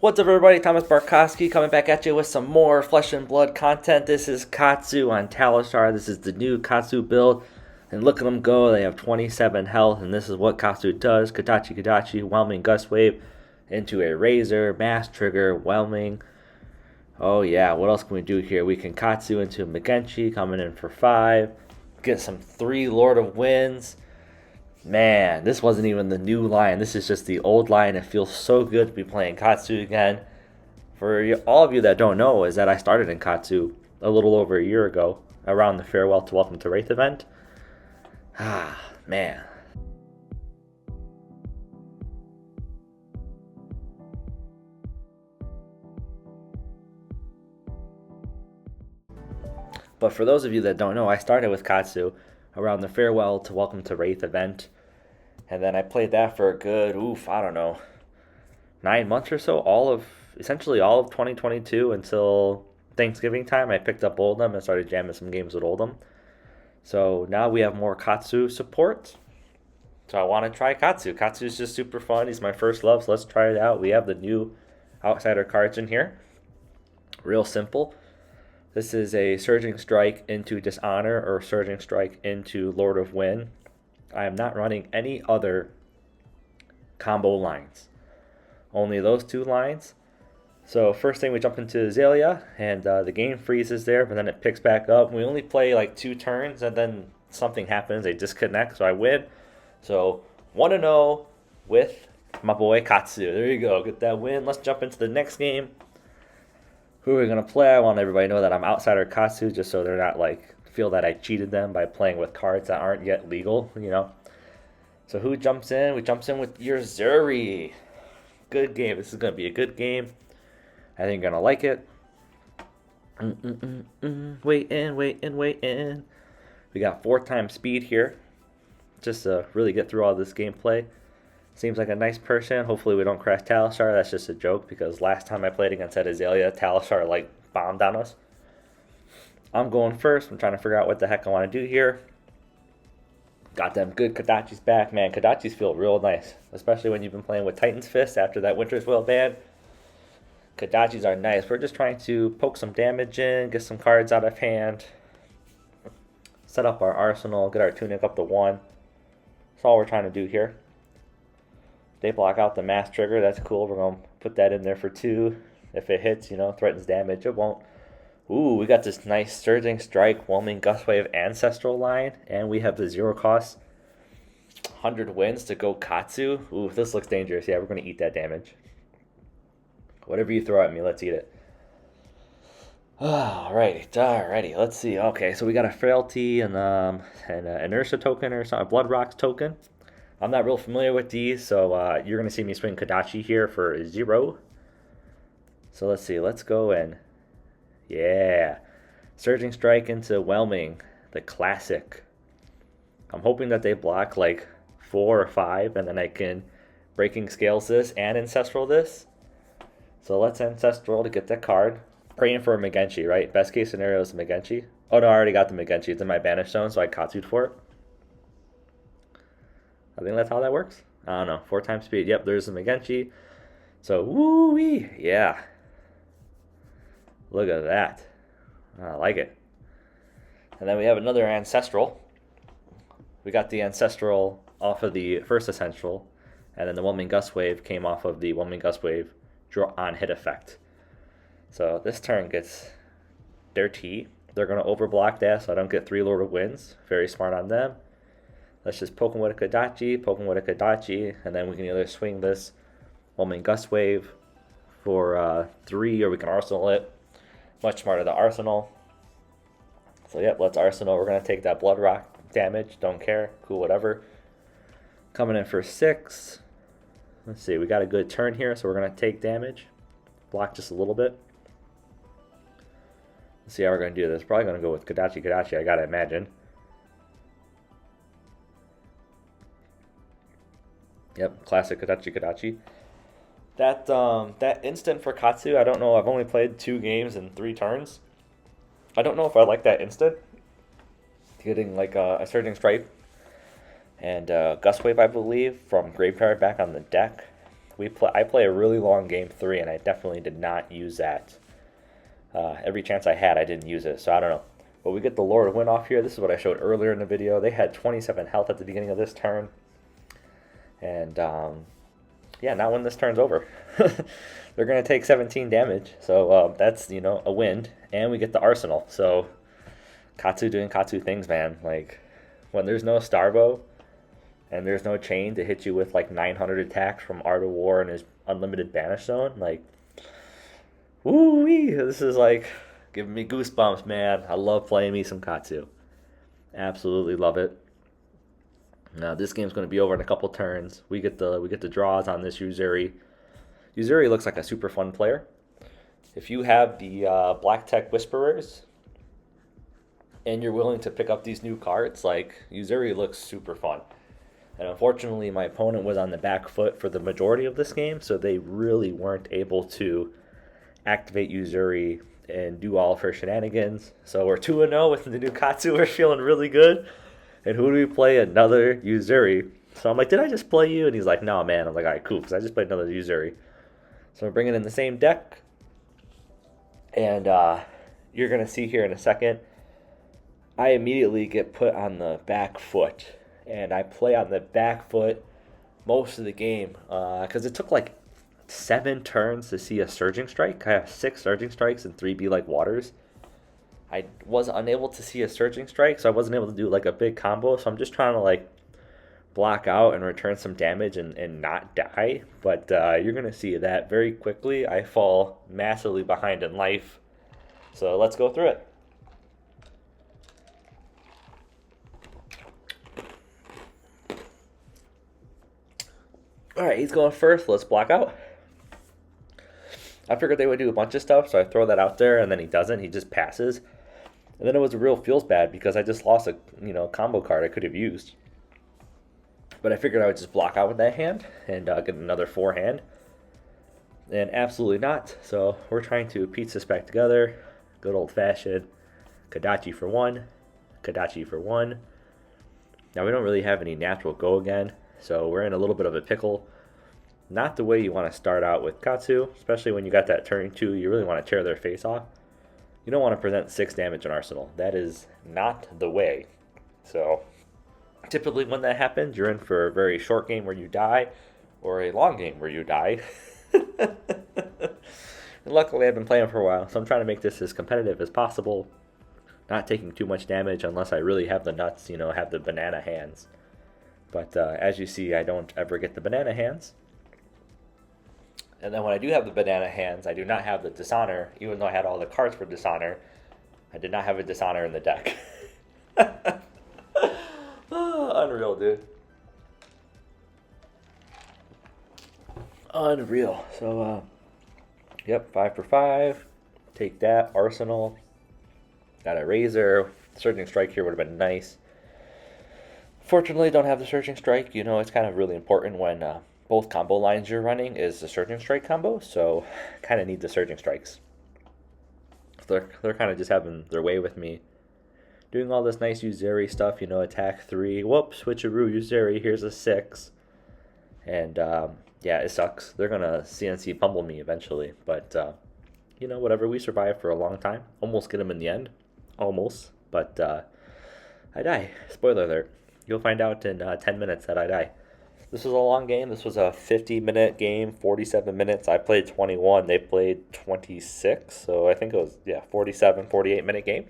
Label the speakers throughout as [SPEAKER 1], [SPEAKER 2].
[SPEAKER 1] What's up, everybody? Thomas Barkowski coming back at you with some more Flesh and Blood content. This is Katsu on Talishar. This is the new Katsu build. And look at them go. They have 27 health, and this is what Katsu does. Kadachi, Whelming Gust Wave into a Razor, Mass Trigger, Whelming. Oh yeah, what else can we do here? We can Katsu into Magenchi, coming in for 5. Get some 3 Lord of Winds. Man, this wasn't even the new line. This is just the old line. It feels so good to be playing Katsu again. For all of you that don't know, is that I started in Katsu a little over a year ago, around the Farewell to Welcome to Wraith event. Ah, man. But for those of you that don't know, I started with Katsu around the Farewell to Welcome to Wraith event. And then I played that for a good, I don't know, 9 months or so, essentially all of 2022 until Thanksgiving time. I picked up Oldham and started jamming some games with Oldham. So now we have more Katsu support. So I want to try Katsu. Katsu is just super fun. He's my first love, so let's try it out. We have the new Outsider cards in here. Real simple. This is a Surging Strike into Dishonor or Surging Strike into Lord of Wind. I am not running any other combo lines. Only those 2 lines. So first thing, we jump into Azalea, and the game freezes there, but then it picks back up. We only play like 2 turns, and then something happens. They disconnect, so I win. So 1-0 with my boy Katsu. There you go. Get that win. Let's jump into the next game. Who are we going to play? I want everybody to know that I'm Outsider Katsu, just so they're not feel that I cheated them by playing with cards that aren't yet legal, So who jumps in? We jumps in with your Uzuri. Good game. This is going to be a good game. I think you're going to like it. Wait in. We got 4 times speed here. Just to really get through all this gameplay. Seems like a nice person. Hopefully we don't crash Talishar. That's just a joke because last time I played against Azalea, Talishar bombed on us. I'm going first. I'm trying to figure out what the heck I want to do here. Got them good Kadachis back. Man, Kadachis feel real nice. Especially when you've been playing with Titan's Fist after that Winter's Will ban. Kadachis are nice. We're just trying to poke some damage in. Get some cards out of hand. Set up our arsenal. Get our tunic up to 1. That's all we're trying to do here. They block out the Mass Trigger. That's cool. We're going to put that in there for 2. If it hits, threatens damage. It won't. Ooh, we got this nice Surging Strike, Whelming Gust Wave Ancestral line, and we have the 0 cost 100 wins to go Katsu. Ooh, this looks dangerous. Yeah, we're going to eat that damage. Whatever you throw at me, let's eat it. Alrighty, let's see. Okay, so we got a Frailty and an Inertia token or something, a Blood Rocks token. I'm not real familiar with these, so you're going to see me swing Kadachi here for 0. So let's see, let's go and... Yeah, Surging Strike into Whelming, the classic. I'm hoping that they block 4 or 5, and then I can Breaking Scales this and Ancestral this. So let's Ancestral to get that card. Praying for a Magenchi, right? Best case scenario is a Magenchi. Oh no, I already got the Magenchi. It's in my Banish Zone, so I Katsu'd for it. I think that's how that works. I don't know. 4 times speed. Yep, there's a Magenchi. So, woo-wee. Yeah. Look at that. I like it. And then we have another Ancestral. We got the Ancestral off of the first Essential, and then the Whelming Gust Wave came off of the Whelming Gust Wave draw on hit effect. So this turn gets dirty. They're going to overblock that so I don't get 3 Lord of Winds. Very smart on them. Let's just poke him with a Kadachi, and then we can either swing this Whelming Gust Wave for 3, or we can Arsenal it. Much smarter to Arsenal. So yep, let's Arsenal. We're going to take that Blood Rock damage. Don't care. Cool, whatever. Coming in for 6. Let's see, we got a good turn here, so we're going to take damage. Block just a little bit. Let's see how we're going to do this. Probably going to go with Kadachi, I got to imagine. Yep, classic Kadachi. That instant for Katsu, I don't know. I've only played 2 games in 3 turns. I don't know if I like that instant. Getting a Surging Strike and Gust Wave, I believe, from Graveyard back on the deck. I play a really long game 3, and I definitely did not use that. Every chance I had, I didn't use it, so I don't know. But we get the Lord Win off here. This is what I showed earlier in the video. They had 27 health at the beginning of this turn. And, yeah, not when this turn's over. They're going to take 17 damage, so that's, a win. And we get the Arsenal, so Katsu doing Katsu things, man. Like, when there's no Starvo, and there's no chain to hit you with, like, 900 attacks from Art of War and his unlimited Banish Zone, like, woo-wee, this is, like, giving me goosebumps, man. I love playing me some Katsu. Absolutely love it. Now this game's going to be over in a couple turns. We get the draws on this Uzuri. Uzuri looks like a super fun player. If you have the Black Tech Whisperers and you're willing to pick up these new cards, like, Uzuri looks super fun. And unfortunately, my opponent was on the back foot for the majority of this game, so they really weren't able to activate Uzuri and do all of her shenanigans. So we're 2-0 with the new Katsu. We're feeling really good. And who do we play? Another Uzuri. So I'm like, did I just play you? And he's like, no, man. I'm like, all right, cool, because I just played another Uzuri. So we're bringing in the same deck. And you're going to see here in a second, I immediately get put on the back foot. And I play on the back foot most of the game. Because it took like 7 turns to see a Surging Strike. I have 6 Surging Strikes and 3 Be Like Waters. I was unable to see a Surging Strike, so I wasn't able to do like a big combo. So I'm just trying to like block out and return some damage and not die. But you're going to see that very quickly. I fall massively behind in life. So let's go through it. Alright, he's going first. Let's block out. I figured they would do a bunch of stuff, so I throw that out there, and then he doesn't. He just passes. And then it was a real feels bad because I just lost a combo card I could have used. But I figured I would just block out with that hand and get another 4-hand. And absolutely not. So we're trying to piece this back together. Good old-fashioned Kadachi for 1. Kadachi for 1. Now we don't really have any natural go again, so we're in a little bit of a pickle. Not the way you want to start out with Katsu, especially when you got that turn 2. You really want to tear their face off. You don't want to present 6 damage in Arsenal. That is not the way. So typically when that happens, you're in for a very short game where you die, or a long game where you die. And luckily I've been playing for a while, so I'm trying to make this as competitive as possible. Not taking too much damage unless I really have the nuts, have the banana hands. But as you see, I don't ever get the banana hands. And then when I do have the banana hands, I do not have the Dishonor. Even though I had all the cards for Dishonor, I did not have a Dishonor in the deck. Unreal, dude. Unreal. So, yep, 5 for 5. Take that. Arsenal. Got a Razor. Surging Strike here would have been nice. Fortunately, don't have the Surging Strike. It's kind of really important when both combo lines you're running is the Surging Strike combo, so kind of need the Surging Strikes. They're kind of just having their way with me. Doing all this nice Uzuri stuff, attack 3. Whoops, switcheroo Uzuri, here's a 6. And, yeah, it sucks. They're going to CNC pummel me eventually, but, whatever, we survived for a long time. Almost get them in the end. Almost, but I die. Spoiler alert. You'll find out in 10 minutes that I die. This was a long game. This was a 50-minute game, 47 minutes. I played 21. They played 26. So I think it was, 47, 48-minute game.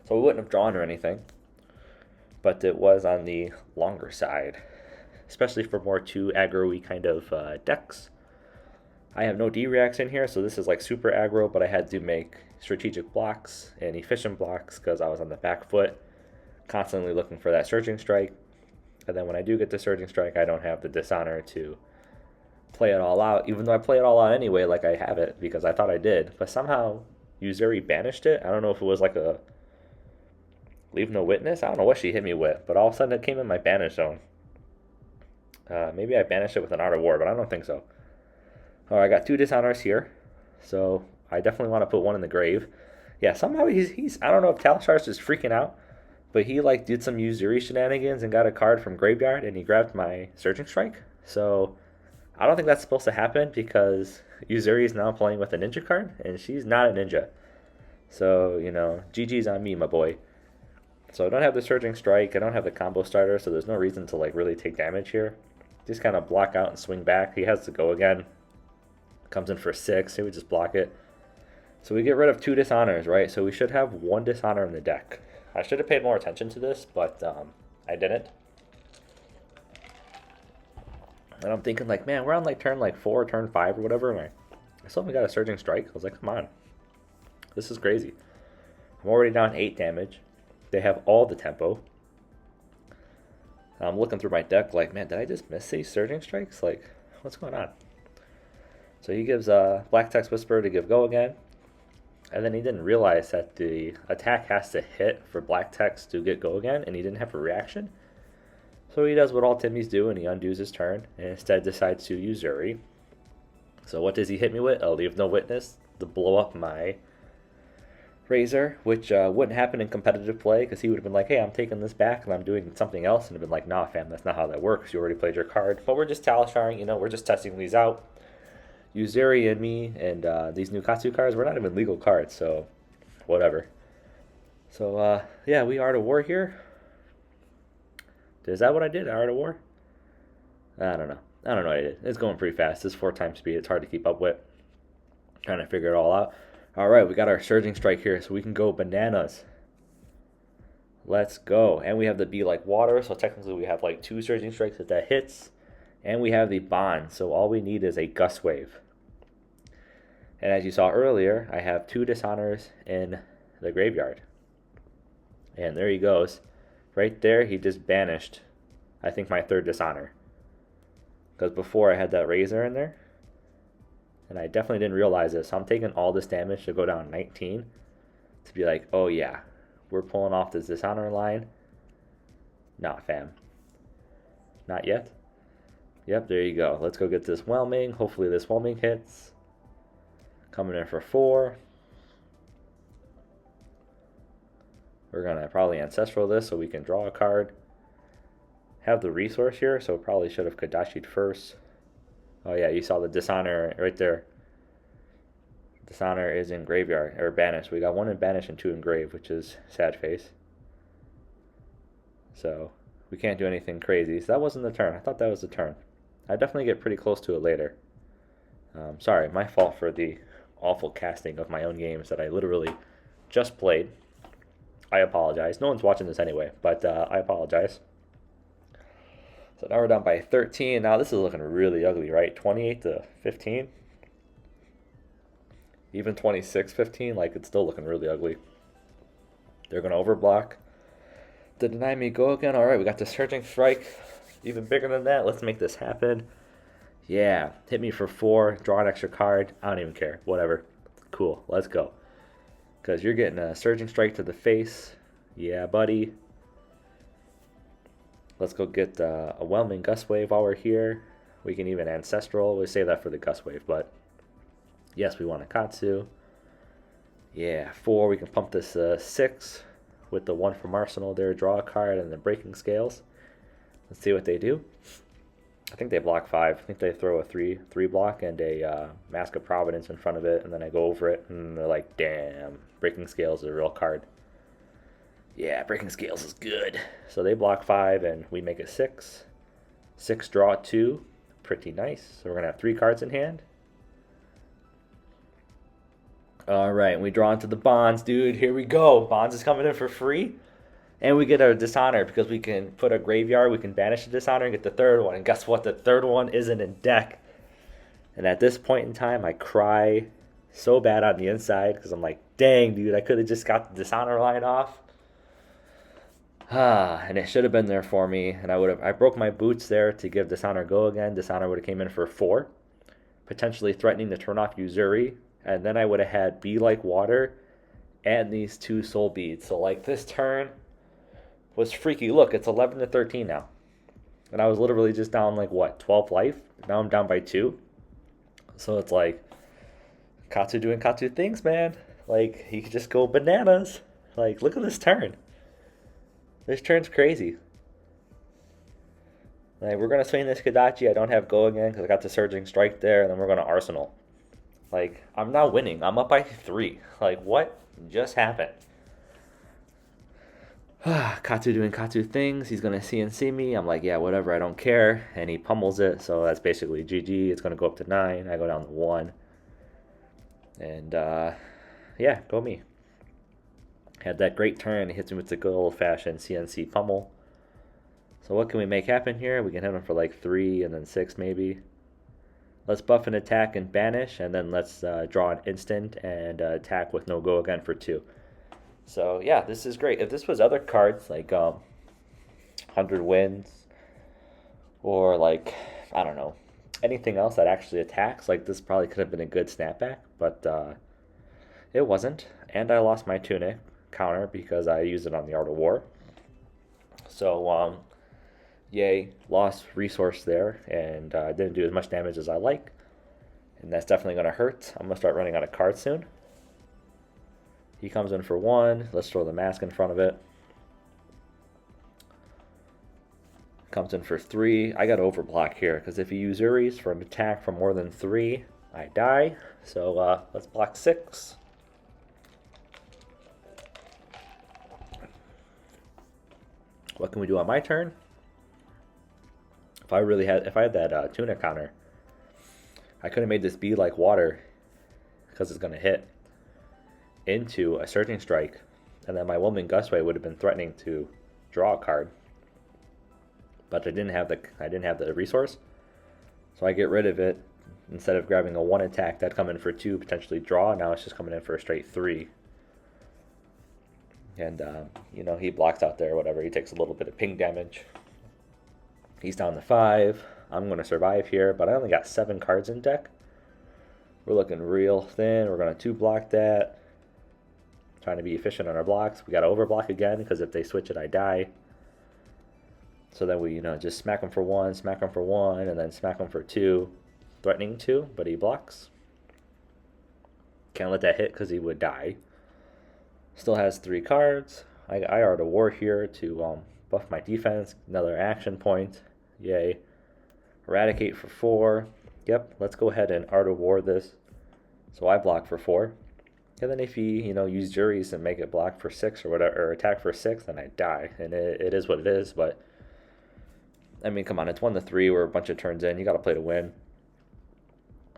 [SPEAKER 1] So we wouldn't have drawn or anything. But it was on the longer side, especially for more 2 aggro-y kind of decks. I have no D-reacts in here, so this is like super aggro, but I had to make strategic blocks and efficient blocks because I was on the back foot, constantly looking for that Surging Strike. And then when I do get the Surging Strike, I don't have the Dishonor to play it all out, even though I play it all out anyway like I have it, because I thought I did. But somehow Uzuri banished it. I don't know if it was like a Leave No Witness. I don't know what she hit me with, but all of a sudden it came in my banish zone. Maybe I banished it with an Art of War, but I don't think so. Oh, I got 2 Dishonors here, so I definitely want to put one in the grave. Yeah, somehow he's I don't know if Talishar's just freaking out, but he like did some Uzuri shenanigans and got a card from Graveyard, and he grabbed my Surging Strike. So I don't think that's supposed to happen because Uzuri is now playing with a ninja card, and she's not a ninja. So, GG's on me, my boy. So I don't have the Surging Strike, I don't have the combo starter, so there's no reason to like really take damage here. Just kind of block out and swing back. He has to go again. Comes in for 6, he would just block it. So we get rid of 2 dishonors, right? So we should have 1 dishonor in the deck. I should have paid more attention to this, but I didn't. And I'm thinking like, man, we're on like turn like 4, turn 5 or whatever, and I still haven't got a Surging Strike. I was like, come on. This is crazy. I'm already down 8 damage. They have all the tempo. I'm looking through my deck like, man, did I just miss these Surging Strikes? Like, what's going on? So he gives Black Text Whisper to give go again. And then he didn't realize that the attack has to hit for Black Text to get go again, and he didn't have a reaction. So he does what all Timmies do, and he undoes his turn, and instead decides to use Uzuri. So what does he hit me with? A Leave No Witness to blow up my Razor, which wouldn't happen in competitive play, because he would have been like, hey, I'm taking this back, and I'm doing something else, and have been like, nah, fam, that's not how that works. You already played your card. But we're just Talisharing, we're just testing these out. Uzuri and me and these new Katsu cards, we're not even legal cards, so whatever. So, yeah, we Art of War here. Is that what I did? Art of War? I don't know. I don't know what I did. It's going pretty fast. It's 4 times speed. It's hard to keep up with. Trying to figure it all out. Alright, we got our Surging Strike here, so we can go bananas. Let's go. And we have the Be Like Water, so technically we have like 2 Surging Strikes if that hits. And we have the Bond, so all we need is a Gust Wave. And as you saw earlier, I have 2 dishonors in the graveyard. And there he goes. Right there, he just banished, I think, my 3rd dishonor. Because before I had that Razor in there. And I definitely didn't realize it. So I'm taking all this damage to go down 19. To be like, oh yeah, we're pulling off this dishonor line. Nah, fam. Not yet. Yep, there you go. Let's go get this Whelming. Hopefully this Whelming hits. Coming in for 4. We're going to probably Ancestral this so we can draw a card. Have the resource here, so probably should have Kadashi'd first. Oh yeah, you saw the Dishonor right there. Dishonor is in Graveyard, or Banish. We got 1 in Banish and 2 in Grave, which is sad face. So we can't do anything crazy. So that wasn't the turn. I thought that was the turn. I definitely get pretty close to it later. Sorry, my fault for the awful casting of my own games that I literally just played. I apologize. No one's watching this anyway, but I apologize. So now we're down by 13. Now this is looking really ugly, right? 28 to 15. Even 26-15, like it's still looking really ugly. They're going to overblock. To deny me go again. All right, we got the Surging Strike. Even bigger than that. Let's make this happen. Yeah, hit me for 4. Draw an extra card. I don't even care. Whatever. Cool. Let's go. Because you're getting a Surging Strike to the face. Yeah, buddy. Let's go get a Whelming Gust Wave while we're here. We can even Ancestral. We'll save that for the Gust Wave, but yes, we want a Katsu. Yeah, 4. We can pump this 6 with the 1 from Arsenal there. Draw a card and then Breaking Scales. Let's see what they do. I think they block 5. I think they throw a 3 block and a Mask of Providence in front of it, and then I go over it, and they're like, damn, Breaking Scales is a real card. Yeah, Breaking Scales is good. So they block 5, and we make it 6. 6, draw 2. Pretty nice. So we're going to have 3 cards in hand. All right, we draw into the Bonds, dude. Here we go. Bonds is coming in for free. And we get a Dishonor because we can put a Graveyard. We can banish the Dishonor and get the 3rd one. And guess what? The 3rd one isn't in deck. And at this point in time, I cry so bad on the inside because I'm like, dang, dude, I could have just got the Dishonor line off. And it should have been there for me. And I broke my boots there to give Dishonor go again. Dishonor would have came in for 4. Potentially threatening to turn off Uzuri. And then I would have had Be Like Water and these 2 Soul Beads. So like this turn was freaky. Look, it's 11 to 13 now. And I was literally just down like, what, 12 life? Now I'm down by 2. So it's like, Katsu doing Katsu things, man. Like, he could just go bananas. Like, look at this turn. This turn's crazy. Like, we're going to swing this Kadachi. I don't have go again because I got the Surging Strike there, and then we're going to Arsenal. Like, I'm not winning. I'm up by 3. Like, what just happened? Katsu doing Katsu things. He's going to CNC me. I'm like, yeah, whatever. I don't care. And he pummels it. So that's basically GG. It's going to go up to 9. I go down to 1. And, yeah, go me. Had that great turn. He hits me with the good old-fashioned CNC pummel. So what can we make happen here? We can hit him for like 3 and then 6 maybe. Let's buff an attack and banish. And then let's draw an instant and attack with no go again for 2. So yeah, this is great. If this was other cards like 100 wins or like, I don't know, anything else that actually attacks, like this probably could have been a good snapback, but it wasn't. And I lost my tunic counter because I used it on the Art of War. So yay, lost resource there, and didn't do as much damage as I like, and that's definitely going to hurt. I'm going to start running out of cards soon. He comes in for 1. Let's throw the mask in front of it. Comes in for 3. I got to overblock here because if he Uzuris for an attack for more than 3, I die. So let's block 6. What can we do on my turn? If I had that tuna counter, I could have made this be like water because it's going to hit into a Surging Strike, and then my Whelming Gustway would have been threatening to draw a card, but I didn't have the resource, so I get rid of it. Instead of grabbing a 1 attack that'd come in for 2, potentially draw, now it's just coming in for a straight 3. And you know, he blocks out there, whatever. He takes a little bit of ping damage. He's down to 5. I'm going to survive here, but I only got 7 cards in deck. We're looking real thin. We're going to 2-block that. Trying to be efficient on our blocks. We got to overblock again because if they switch it, I die. So then we, just smack him for 1, smack him for 1, and then smack him for 2. Threatening 2, but he blocks. Can't let that hit because he would die. Still has 3 cards. I Art of War here to buff my defense. Another action point. Yay. Eradicate for 4. Yep, let's go ahead and Art of War this. So I block for 4. And then if he, use Juries and make it block for 6 or whatever, or attack for 6, then I die. And it is what it is, but I mean, come on, it's 1-3. We're a bunch of turns in. You got to play to win.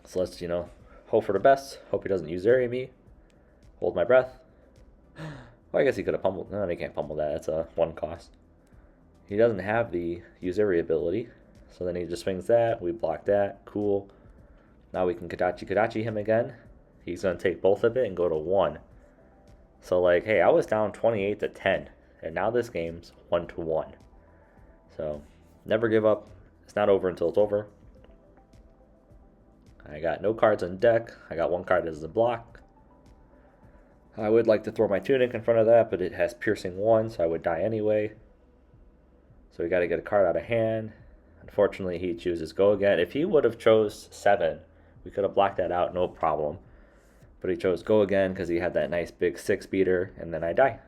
[SPEAKER 1] So let's, hope for the best. Hope he doesn't use Uzuri me. Hold my breath. Well, I guess he could have pummeled. No, he can't pummel that. It's a 1 cost. He doesn't have the Uzuri ability. So then he just swings that. We block that. Cool. Now we can Kadachi him again. He's going to take both of it and go to 1. So, like, hey, I was down 28-10. And now this game's 1-1. So, never give up. It's not over until it's over. I got no cards on deck. I got 1 card as a block. I would like to throw my tunic in front of that, but it has piercing 1, so I would die anyway. So we got to get a card out of hand. Unfortunately, he chooses go again. If he would have chose 7, we could have blocked that out, no problem. But he chose go again because he had that nice big 6 beater, and then I die.